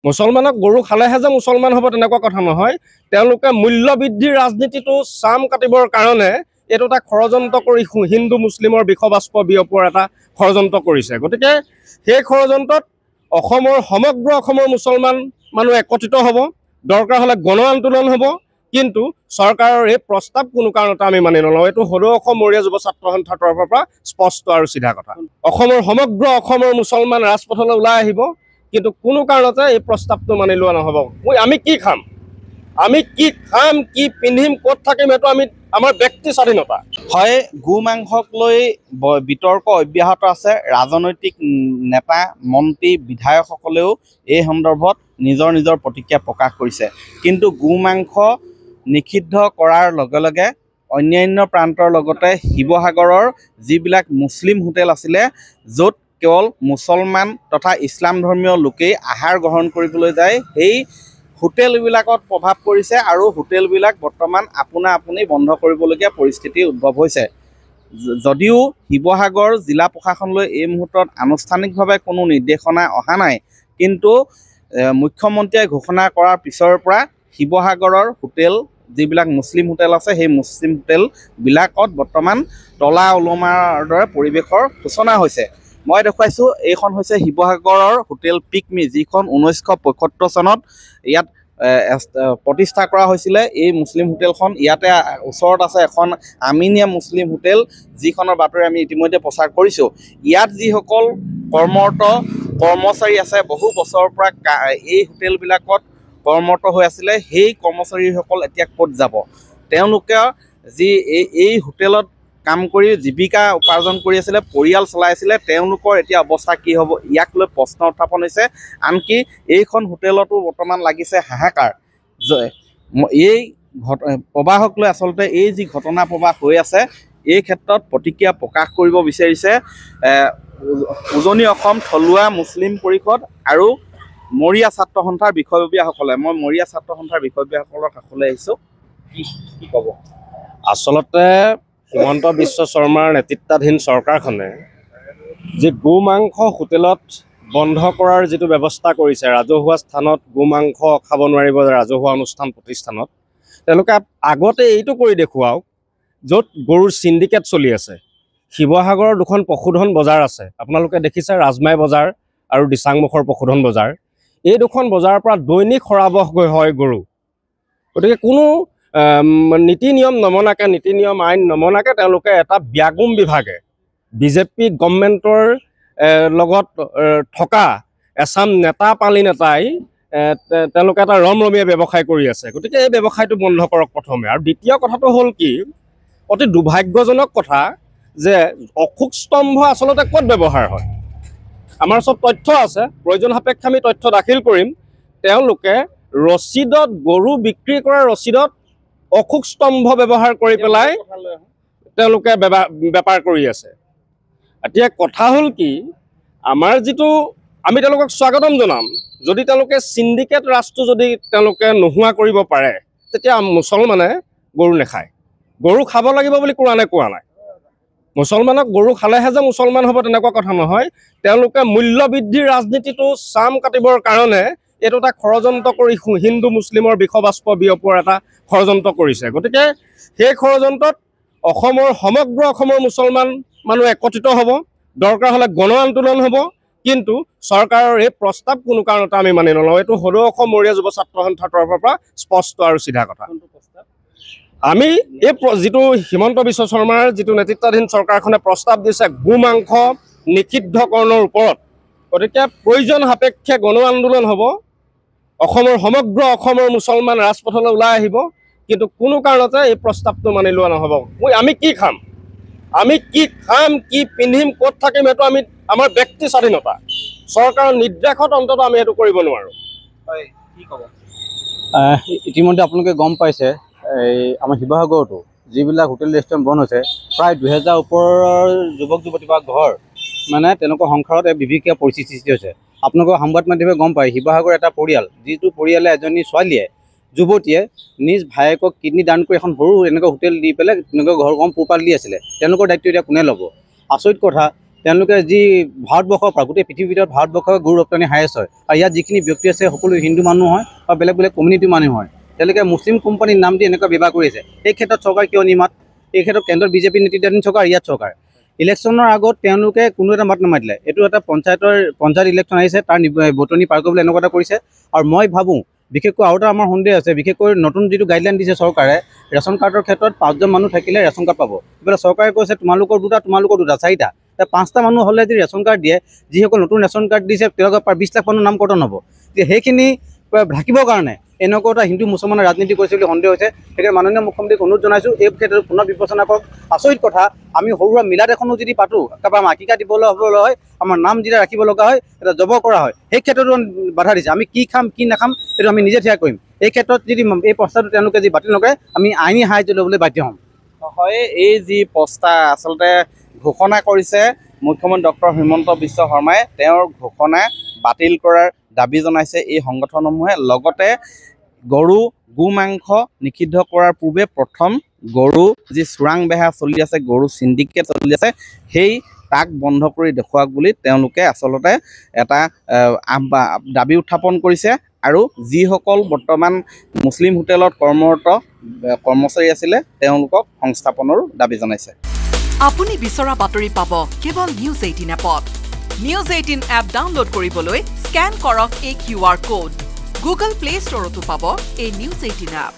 মুছলমানক গৰু খালেহে যে মুছলমান হ'ব তেনেকুৱা কথা নহয়। তেওঁলোকে মূল্য বৃদ্ধিৰ ৰাজনীতিটো চাম কাটিবৰ কাৰণে এইটো এটা ষড়যন্ত্ৰ কৰি হিন্দু মুছলিমৰ বিষবাস্প বিয়পোৱাৰ এটা ষড়যন্ত্ৰ কৰিছে। গতিকে সেই ষড়যন্ত্ৰত সমগ্ৰ অসমৰ মুছলমান মানুহ একত্ৰিত হ'ব, দৰকাৰ হ'লে গণ আন্দোলন হ'ব। কিন্তু চৰকাৰৰ এই প্ৰস্তাৱ কোনো কাৰণতে আমি মানি নলওঁ। এইটো সদৌ অসম মৰিয়া যুৱ ছাত্ৰ সন্থাৰ তৰফৰ পৰা স্পষ্ট আৰু চিধা কথা। সমগ্ৰ অসমৰ মুছলমান ৰাজপথলৈ ওলাই আহিব, কিন্তু কোনো কাৰণতে এই প্ৰস্তাৱটো মানি লোৱা নহ'ব। আমি কি খাম, কি পিন্ধিম, ক'ত থাকিম, সেইটো আমাৰ ব্যক্তি স্বাধীনতা। হয়, গো মাংসক লৈ বিতৰ্ক অব্যাহত আছে। ৰাজনৈতিক নেতা, মন্ত্ৰী, বিধায়কসকলেও এই সন্দৰ্ভত নিজৰ নিজৰ প্ৰতিক্ৰিয়া প্ৰকাশ কৰিছে। কিন্তু গো মাংস নিষিদ্ধ কৰাৰ লগে লগে অন্যান্য প্ৰান্তৰ লগতে শিৱসাগৰৰ যিবিলাক মুছলিম হোটেল আছিলে, য'ত কেৱল মুছলমান তথা ইছলাম ধৰ্মীয় লোকেই আহাৰ গ্ৰহণ কৰিবলৈ যায়, সেই হোটেলবিলাকত প্ৰভাৱ পৰিছে আৰু হোটেলবিলাক বৰ্তমান আপোনা আপুনি বন্ধ কৰিবলগীয়া পৰিস্থিতি উদ্ভৱ হৈছে। যদিও শিৱসাগৰ জিলা প্ৰশাসনলৈ এই মুহূৰ্তত আনুষ্ঠানিকভাৱে কোনো নিৰ্দেশনা অহা নাই, কিন্তু মুখ্যমন্ত্ৰীয়ে ঘোষণা কৰাৰ পিছৰ পৰা শিৱসাগৰৰ হোটেল যিবিলাক মুছলিম হোটেল আছে, সেই মুছলিম হোটেলবিলাকত বৰ্তমান তলা ওলমাৰ দৰে পৰিৱেশৰ সূচনা হৈছে। মই দেখুৱাইছোঁ, এইখন হৈছে শিৱসাগৰৰ হোটেল পিকমি, যিখন 1975 চনত ইয়াত প্ৰতিষ্ঠা কৰা হৈছিলে। এই মুছলিম হোটেলখন ইয়াতে ওচৰত আছে এখন আমিনিয়া মুছলিম হোটেল, যিখনৰ বাতৰি আমি ইতিমধ্যে প্ৰচাৰ কৰিছোঁ। ইয়াত যিসকল কৰ্মৰত কৰ্মচাৰী আছে, বহু বছৰৰ পৰা এই হোটেলবিলাকত কৰ্মৰত হৈ আছিলে, সেই কৰ্মচাৰীসকল এতিয়া ক'ত যাব? তেওঁলোকে যি এই হোটেলত কাম কৰি জীৱিকা উপাৰ্জন কৰি আছিলে, পৰিয়াল চলাইছিলে, তেওঁলোকৰ এতিয়া অৱস্থা কি হ'ব, ইয়াক লৈ প্ৰশ্ন উত্থাপন হৈছে। আনকি এইখন হোটেলতো বৰ্তমান লাগিছে হাহাকাৰ। এই প্ৰবাহক লৈ আচলতে এই যি ঘটনা প্ৰবাহ হৈ আছে, এই ক্ষেত্ৰত প্ৰতিক্ৰিয়া প্ৰকাশ কৰিব বিচাৰিছে উজনি অসম থলুৱা মুছলিম পৰিষদ আৰু মৰিয়া ছাত্ৰ সন্থাৰ বিষয়ববীয়াসকলে। মই মৰিয়া ছাত্ৰ সন্থাৰ বিষয়ববীয়াসকলৰ কাষলৈ আহিছোঁ। কি ক'ব? আচলতে হিমন্ত বিশ্ব শৰ্মাৰ নেতৃত্বাধীন চৰকাৰখনে যি গো মাংস হোটেলত বন্ধ কৰাৰ যিটো ব্যৱস্থা কৰিছে, ৰাজহুৱা স্থানত গো মাংস খাব নোৱাৰিব ৰাজহুৱা অনুষ্ঠান প্ৰতিষ্ঠানত, তেওঁলোকে আগতে এইটো কৰি দেখুৱাওক য'ত গৰুৰ চিণ্ডিকেট চলি আছে। শিৱসাগৰৰ দুখন পশুধন বজাৰ আছে, আপোনালোকে দেখিছে, ৰাজমাই বজাৰ আৰু দিচাংমুখৰ পশুধন বজাৰ। এই দুখন বজাৰৰ পৰা দৈনিক সৰাবহ হয় গৰু। গতিকে কোনো নীতি নিয়ম নমনাকৈ, নীতি নিয়ম আইন নমনাকৈ তেওঁলোকে এটা ব্যাগুম বিভাগে বিজেপি গভৰ্ণমেণ্টৰ লগত থকা এচাম নেতা পালি নেতাই তেওঁলোকে এটা ৰমৰমীয়া ব্যৱসায় কৰি আছে। গতিকে এই ব্যৱসায়টো বন্ধ কৰক প্ৰথমে। আৰু দ্বিতীয় কথাটো হ'ল কি, অতি দুৰ্ভাগ্যজনক কথা যে অশোক স্তম্ভ আচলতে ক'ত ব্যৱহাৰ হয়। আমাৰ ওচৰত তথ্য আছে, প্ৰয়োজন সাপেক্ষে আমি তথ্য দাখিল কৰিম। তেওঁলোকে ৰচিদত, গৰু বিক্ৰী কৰা ৰচিদত অশোক স্তম্ভ ব্যৱহাৰ কৰি পেলাই তেওঁলোকে বেপাৰ কৰি আছে। এতিয়া কথা হ'ল কি, আমাৰ যিটো আমি তেওঁলোকক স্বাগতম জনাম, যদি তেওঁলোকে চিণ্ডিকেট ৰাজটো যদি তেওঁলোকে নোহোৱা কৰিব পাৰে, তেতিয়া মুছলমানে গৰু নাখায়। গৰু খাব লাগিব বুলি কোৰাণে কোৱা নাই। মুছলমানক গৰু খালেহে যে মুছলমান হ'ব তেনেকুৱা কথা নহয়। তেওঁলোকে মূল্য বৃদ্ধিৰ ৰাজনীতিটো চাম কাটিবৰ কাৰণে এইটো এটা ষড়যন্ত্ৰ কৰি হিন্দু মুছলিমৰ বিষবাস্প বিয়পোৱাৰ এটা ষড়যন্ত্ৰ কৰিছে। গতিকে সেই ষড়যন্ত্ৰত সমগ্ৰ অসমৰ মুছলমান মানুহ একত্ৰিত হ'ব, দৰকাৰ হ'লে গণ আন্দোলন হ'ব। কিন্তু চৰকাৰৰ এই প্ৰস্তাৱ কোনো কাৰণতে আমি মানি নলওঁ। এইটো সদৌ অসম মৰিয়া যুৱ ছাত্ৰ সন্থাৰ তৰফৰ পৰা স্পষ্ট আৰু চিধা কথা। আমি এই যিটো হিমন্ত বিশ্ব শৰ্মাৰ যিটো নেতৃত্বাধীন চৰকাৰখনে প্ৰস্তাৱ দিছে গো মাংস নিষিদ্ধকৰণৰ ওপৰত, গতিকে প্ৰয়োজন সাপেক্ষে গণ আন্দোলন হ'ব। সমগ্ৰ অসমৰ মুছলমান ৰাজপথলৈ ওলাই আহিব, কিন্তু কোনো কাৰণতে এই প্ৰস্তাৱটো মানি লোৱা নহ'ব। আমি কি খাম, কি পিন্ধিম, ক'ত থাকিম, সেইটো আমাৰ ব্যক্তি স্বাধীনতা। চৰকাৰৰ নিৰ্দেশত অন্ততঃ আমি সেইটো কৰিব নোৱাৰোঁ। হয়, কি ক'ব? ইতিমধ্যে আপোনালোকে গম পাইছে, আমাৰ শিৱসাগৰতো যিবিলাক হোটেল ৰেষ্টুৰেণ্ট বন্ধ হৈছে, প্ৰায় 2000 ওপৰৰ যুৱক যুৱতী বা ঘৰ মানে তেনেকুৱা সংসাৰত বিভীষিকা পৰিস্থিতি সৃষ্টি হৈছে। আপোনালোকৰ সংবাদ মাধ্যমে গম পায়, শিৱসাগৰ এটা পৰিয়াল, যিটো পৰিয়ালে এজনী ছোৱালীয়ে, যুৱতীয়ে নিজ ভায়েকক কিডনী দান কৰি এখন সৰু এনেকুৱা হোটেল দি পেলাই তেনেকুৱা ঘৰখন পোহপাল দি আছিলে। তেওঁলোকৰ দায়িত্ব এতিয়া কোনে ল'ব? আচৰিত কথা, তেওঁলোকে যি ভাৰতবৰ্ষৰ পৰা গোটেই পৃথিৱীৰ ভিতৰত ভাৰতবৰ্ষৰ গৰু ৰপ্তানি হায়েষ্ট হয় আৰু ইয়াত যিখিনি ব্যক্তি আছে সকলো হিন্দু মানুহ হয় বা বেলেগ বেলেগ কমিউনিটিৰ মানুহ হয় তেওঁলোকে মুছলিম কোম্পানীৰ নাম দি এনেকুৱা ব্যৱহাৰ কৰিছে এই ক্ষেত্ৰত চৰকাৰ কিয় নিমাত এই ক্ষেত্ৰত কেন্দ্ৰত বিজেপি নেতৃত্বাধীন চৰকাৰ ইয়াত চৰকাৰ ইলেকশ্যনৰ আগত তেওঁলোকে কোনো এটা মাত নামাতিলে এইটো এটা পঞ্চায়ত ইলেকশ্যন আহিছে তাৰ বটনি পাৰ কৰিবলৈ এনেকুৱা এটা কৰিছে আৰু মই ভাবোঁ বিশেষকৈ আৰু এটা আমাৰ সন্দেহ আছে বিশেষকৈ নতুন যিটো গাইডলাইন দিছে চৰকাৰে ৰেচন কাৰ্ডৰ ক্ষেত্ৰত 5জন মানুহ থাকিলে ৰেচন কাৰ্ড পাব এইফালে চৰকাৰে কৈছে তোমালোকৰ দুটা 4টা 5টা মানুহ হ'লে যদি ৰেচন কাৰ্ড দিয়ে যিসকল নতুন ৰেচন কাৰ্ড দিছে তেওঁলোকৰ প্ৰায় 20 লাখ মানুহ নাম কৰ্তন হ'ব যে সেইখিনি ঢাকিবৰ কাৰণে এনেকুৱা এটা হিন্দু মুছলমানৰ ৰাজনীতি কৰিছে বুলি সন্দেহ হৈছে সেইকাৰণে মাননীয় মুখ্যমন্ত্ৰীক অনুৰোধ জনাইছোঁ এই ক্ষেত্ৰত পুনৰ বিবেচনা কৰক আচৰিত কথা আমি সৰু সুৰা মিলাদ এখনো যদি পাতোঁ কাৰোবাৰ আকিকা দিবলৈ হ'বলৈ হয় আমাৰ নাম যেতিয়া ৰাখিব লগা হয় এটা জব কৰা হয় সেই ক্ষেত্ৰতো বাধা দিছে আমি কি খাম কি নাখাম সেইটো আমি নিজে থিয়া কৰিম এই ক্ষেত্ৰত যদি এই প্ৰস্তাৱটো তেওঁলোকে যদি বাতিল নকৰে আমি আইনী সাহায্য ল'বলৈ বাধ্য হ'ম হয় এই যি প্ৰস্তাৱ আচলতে ঘোষণা কৰিছে মুখ্যমন্ত্ৰী ডক্টৰ হিমন্ত বিশ্ব শৰ্মাই তেওঁৰ ঘোষণা বাতিল কৰাৰ দাবী জনাইছে এই সংগঠনসমূহে লগতে গো মাংস নিষিদ্ধ কৰাৰ পূৰ্বে প্ৰথম গৰু যি চোৰাং বেহা চলি আছে গৰু চিণ্ডিকেট চলি আছে সেই তাক বন্ধ কৰি দেখুৱাওক বুলি তেওঁলোকে আচলতে এটা দাবী উত্থাপন কৰিছে আৰু যিসকল বৰ্তমান মুছলিম হোটেলত কৰ্মৰত কৰ্মচাৰী আছিলে তেওঁলোকক সংস্থাপনৰো দাবী জনাইছে আপুনি বিচৰা বাতৰি পাব কেৱল নিউজ 18 এপত নিউজ 18 এপ ডাউনলোড কৰিবলৈ স্ক্যান কৰক এই QR কোড গুগল প্লে ষ্টৰতো পাব এই নিউজ 18 এপ